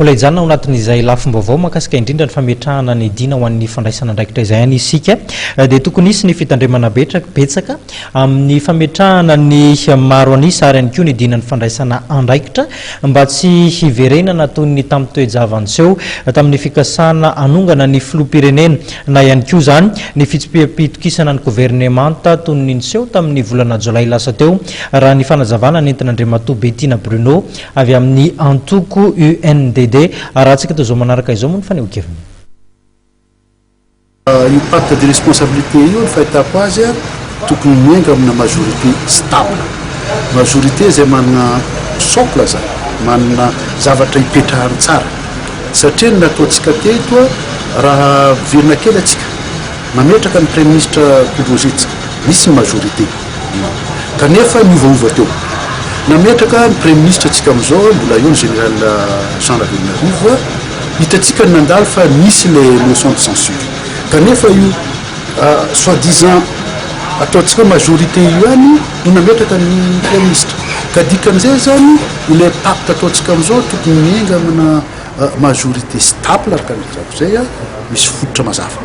Mbola hijanona ao anatin'izay lafim-baovao mahakasika indrindra ny fametrahana ny dina ho an'ny fandraisana andraikitra izay any isika dia tokony isy ny fitandremana betsaka amin'ny fametrahana ny maro anisa ary ihany koa ny dina ny fandraisana andraikitra mba tsy hiverenana toy ny tamin'ny toe-javanseho tamin'ny fikasana anongana ny filoham-pirenena na ihany koa zany ny fitsipitokisana ny gouvernemanta toy ny niseho tamin'ny volana jolay lasa teo raha ny fanazavana nentina Andriamatoa Bettina Bruno avy amin'ny antoko UNDD arahantsika toy izao manaraka izao moa ny fanehoan-keviny. Io pacte de responsabilité io ny fahitako azy tokony miainga amina majorité stable, majorité izay manana socle zany, manana zavatra hipetrahany tsara satria ny nataontsika teto raha virina kely atsika mametraka ny premier ministre Kidrozitsika misy majorité kanefa miovaova teo nametraka ny premier ministre atsika amizao mbola eo ny général Jean Lavilleneuve hitatsika ny nandalo fa misy les motions de censure kanefa io soi-disant ataontsika majorité io any no nametraka ny premier ministre ka dikan'izay zany ile pacte ataontsika amizao tokony miainga amina majorité stable arkan'izako zay misy fototra mazava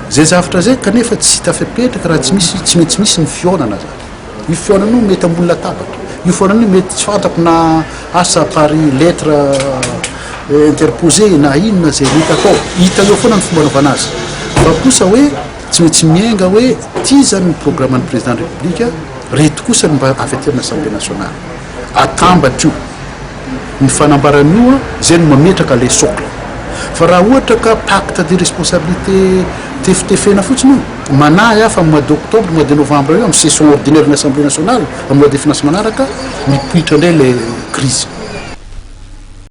zay zavatra zay kanefa tsy hita fepetraka raha tsy maintsy misy ny fionana zany io fionana io mety ambony latabatra io fionana io mety tsy fantako na asa par lettre interposé na inona zay mety atao hita eo foana ny fomba anaovana azy fa kosa hoe tsy maintsy miainga hoe ty zany ny programme ny président de la république reto kosa ny mba avy aty amin'ny assemblée nationale atambatra io ny fanambaran'io zay no mametraka le socle fa raha ohatra ka pacte de responsabilité tefitefena fotsiny io manahy fa mois d'octobre mois de novembre io amin'ny session ordinaire ny assemblée nationale amin'ny loi de finance manaraka mipoitra indray le crise